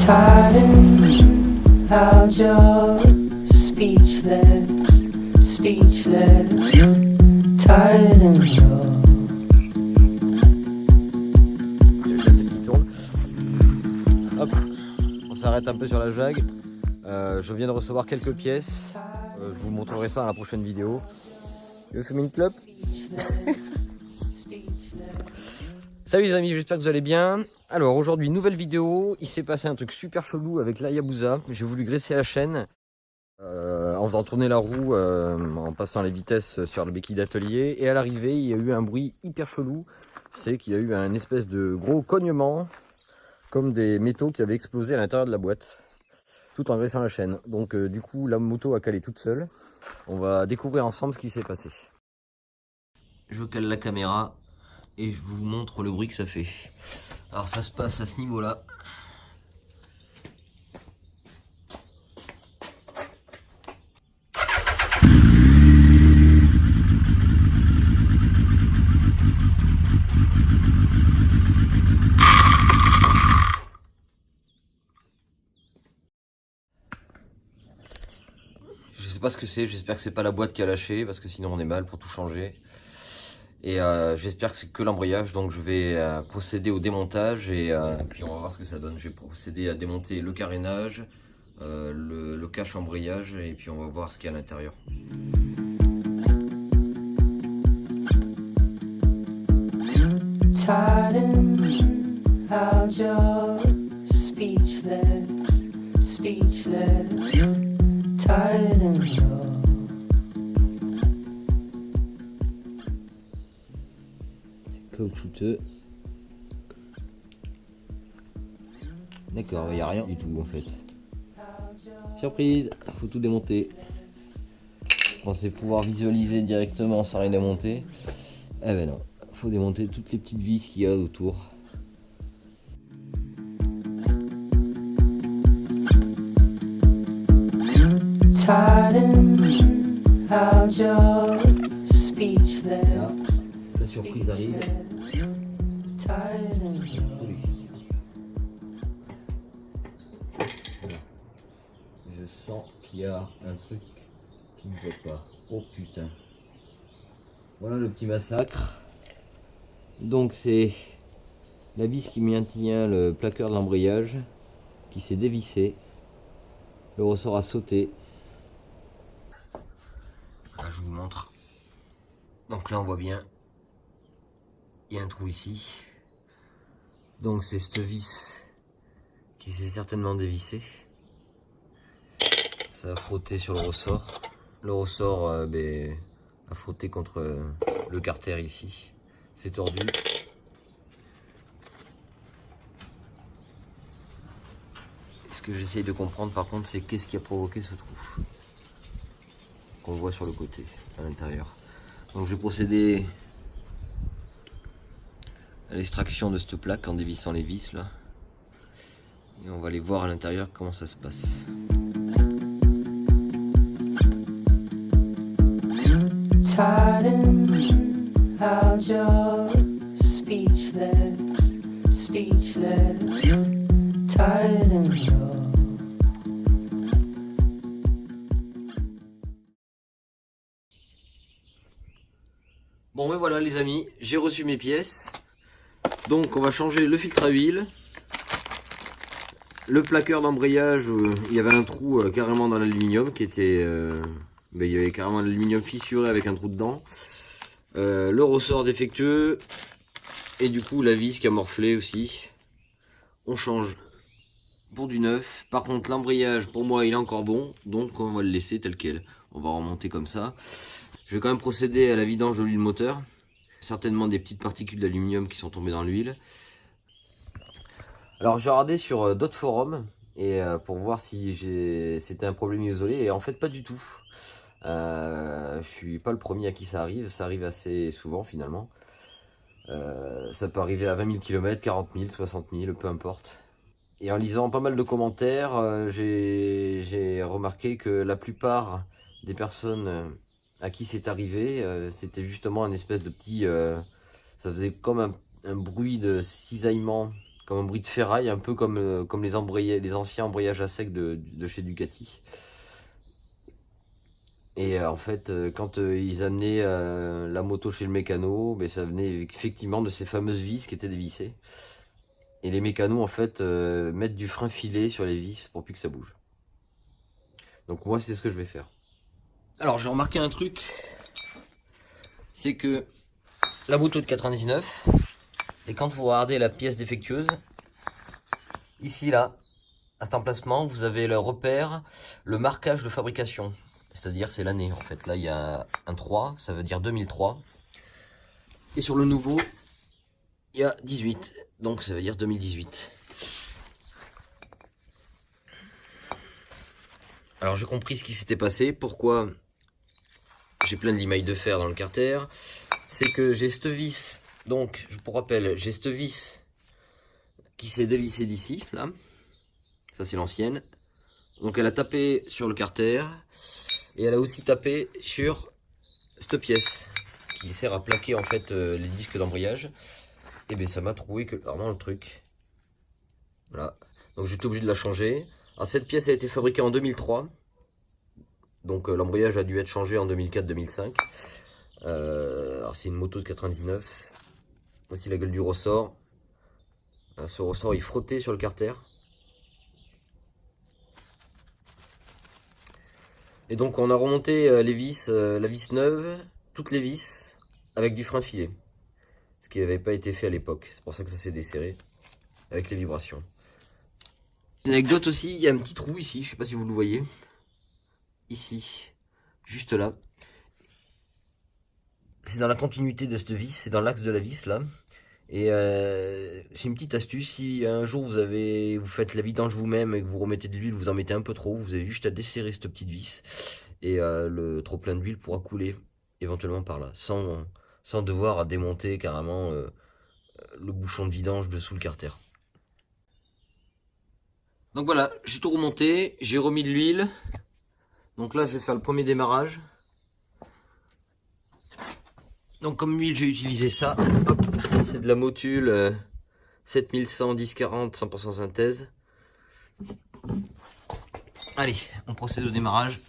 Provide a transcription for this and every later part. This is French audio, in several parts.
Tired out you're speechless, speechless. Tired and you're Hop, on s'arrête un peu sur la Jag. Je viens de recevoir quelques pièces. Je vous montrerai ça dans la prochaine vidéo. Tu veux fumer une clope? Salut les amis, j'espère que vous allez bien. Alors aujourd'hui, nouvelle vidéo. Il s'est passé un truc super chelou avec l'Hayabusa. J'ai voulu graisser la chaîne en faisant tourner la roue, en passant les vitesses sur le béquille d'atelier. Et à l'arrivée, il y a eu un bruit hyper chelou. C'est qu'il y a eu un espèce de gros cognement, comme des métaux qui avaient explosé à l'intérieur de la boîte, tout en graissant la chaîne. Donc du coup, la moto a calé toute seule. On va découvrir ensemble ce qui s'est passé. Je cale la caméra et je vous montre le bruit que ça fait. Alors ça se passe à ce niveau-là. Je sais pas ce que c'est, j'espère que c'est pas la boîte qui a lâché parce que sinon on est mal pour tout changer. Et j'espère que c'est que l'embrayage, donc je vais procéder au démontage et puis on va voir ce que ça donne. Je vais procéder à démonter le carénage, le cache embrayage et puis on va voir ce qu'il y a à l'intérieur. Caoutchouteux. D'accord, il n'y a rien du tout en fait. Surprise, faut tout démonter. Je pensais pouvoir visualiser directement sans rien démonter. Eh ben non, faut démonter toutes les petites vis qu'il y a autour. Là, la surprise arrive. Oui. Voilà. Je sens qu'il y a un truc qui ne va pas. Oh putain. Voilà le petit massacre. Donc c'est la vis qui maintient le plaqueur de l'embrayage qui s'est dévissé. Le ressort a sauté. Là, je vous montre. Donc là on voit bien. Il y a un trou ici. Donc c'est cette vis qui s'est certainement dévissée. Ça a frotté sur le ressort. Le ressort a frotté contre le carter ici. C'est tordu. Ce que j'essaye de comprendre par contre, c'est qu'est-ce qui a provoqué ce trou qu'on voit sur le côté, à l'intérieur. Donc je vais procéder à l'extraction de cette plaque en dévissant les vis là. Et on va aller voir à l'intérieur comment ça se passe. Bon mais voilà les amis, j'ai reçu mes pièces. Donc on va changer le filtre à huile. Le plaqueur d'embrayage, il y avait un trou carrément dans l'aluminium qui était... il y avait carrément l'aluminium fissuré avec un trou dedans. Le ressort défectueux. Et du coup la vis qui a morflé aussi. On change pour du neuf. Par contre l'embrayage pour moi il est encore bon. Donc on va le laisser tel quel. On va remonter comme ça. Je vais quand même procéder à la vidange de l'huile moteur. Certainement des petites particules d'aluminium qui sont tombées dans l'huile. Alors j'ai regardé sur d'autres forums et pour voir si c'était un problème isolé et en fait pas du tout. Je suis pas le premier à qui ça arrive assez souvent finalement. Ça peut arriver à 20 000 km, 40 000, 60 000, peu importe. Et en lisant pas mal de commentaires, j'ai remarqué que la plupart des personnes à qui c'est arrivé, c'était justement un espèce de petit... ça faisait comme un bruit de cisaillement comme un bruit de ferraille, un peu comme les anciens embrayages à sec de chez Ducati. Et en fait, quand ils amenaient la moto chez le mécano, ben, ça venait effectivement de ces fameuses vis qui étaient dévissées. Et les mécanos en fait mettent du frein filé sur les vis pour plus que ça bouge. Donc moi c'est ce que je vais faire. Alors j'ai remarqué un truc, c'est que la moto de 99, et quand vous regardez la pièce défectueuse, ici là, à cet emplacement, vous avez le repère, le marquage de fabrication. C'est-à-dire c'est l'année en fait. Là il y a un 3, ça veut dire 2003. Et sur le nouveau, il y a 18, donc ça veut dire 2018. Alors j'ai compris ce qui s'était passé, pourquoi j'ai plein de limailles de fer dans le carter. C'est que j'ai cette vis, donc pour rappel, j'ai cette vis qui s'est dévissée d'ici, là. Ça c'est l'ancienne. Donc elle a tapé sur le carter et elle a aussi tapé sur cette pièce qui sert à plaquer en fait les disques d'embrayage. Et bien ça m'a trouvé que vraiment le truc. Voilà. Donc j'étais obligé de la changer. Alors cette pièce a été fabriquée en 2003. Donc l'embrayage a dû être changé en 2004-2005. Alors c'est une moto de 99. Voici la gueule du ressort. Ce ressort il frottait sur le carter. Et donc on a remonté les vis, la vis neuve, toutes les vis, avec du frein filé. Ce qui n'avait pas été fait à l'époque. C'est pour ça que ça s'est desserré, avec les vibrations. Une anecdote aussi, il y a un petit trou ici, je ne sais pas si vous le voyez. Ici, juste là. C'est dans la continuité de cette vis, c'est dans l'axe de la vis là. Et c'est une petite astuce, si un jour vous faites la vidange vous-même et que vous remettez de l'huile, vous en mettez un peu trop, vous avez juste à desserrer cette petite vis et le trop plein d'huile pourra couler éventuellement par là, sans devoir démonter carrément le bouchon de vidange dessous le carter. Donc voilà, j'ai tout remonté, j'ai remis de l'huile. Donc là je vais faire le premier démarrage. Donc comme huile j'ai utilisé ça, c'est de la Motul 7100 1040 100% synthèse. Allez, on procède au démarrage.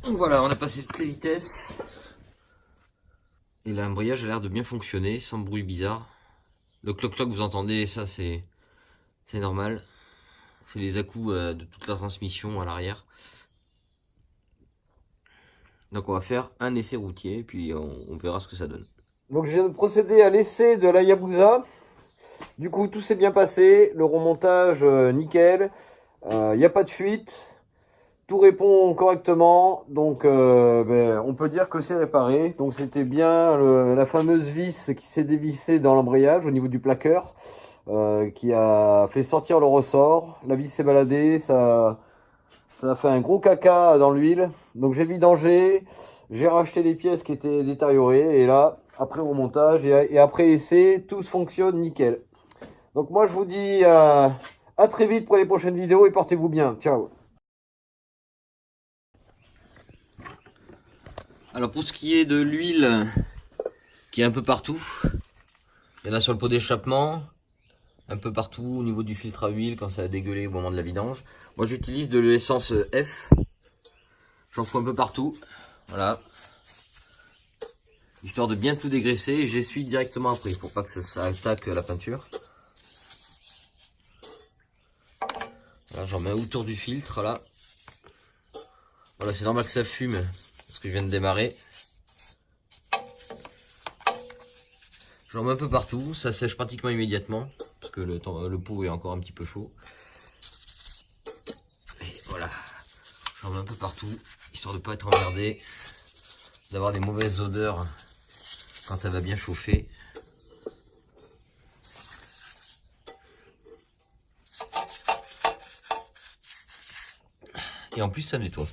Donc voilà, on a passé toutes les vitesses. Et l'embrayage a l'air de bien fonctionner, sans bruit bizarre. Le cloc-cloc, vous entendez, ça c'est normal. C'est les à-coups de toute la transmission à l'arrière. Donc on va faire un essai routier, puis on verra ce que ça donne. Donc je viens de procéder à l'essai de la Hayabusa. Du coup, tout s'est bien passé. Le remontage, nickel. Il n'y a pas de fuite. Tout répond correctement. Donc, on peut dire que c'est réparé. Donc, c'était bien la fameuse vis qui s'est dévissée dans l'embrayage au niveau du plaqueur. Qui a fait sortir le ressort. La vis s'est baladée. Ça a fait un gros caca dans l'huile. Donc, j'ai vidangé. J'ai racheté les pièces qui étaient détériorées. Et là, après remontage et après essai, tout fonctionne nickel. Donc moi je vous dis à très vite pour les prochaines vidéos et portez-vous bien. Ciao. Alors pour ce qui est de l'huile qui est un peu partout, il y en a sur le pot d'échappement, un peu partout au niveau du filtre à huile quand ça a dégueulé au moment de la vidange. Moi j'utilise de l'essence F. J'en fous un peu partout. Voilà. Histoire de bien tout dégraisser et j'essuie directement après pour pas que ça attaque la peinture. J'en mets autour du filtre là. Voilà, c'est normal que ça fume parce que je viens de démarrer. J'en mets un peu partout, ça sèche pratiquement immédiatement parce que le pot est encore un petit peu chaud. Et voilà, j'en mets un peu partout histoire de pas être emmerdé, d'avoir des mauvaises odeurs quand elle va bien chauffer. Et en plus ça nettoie.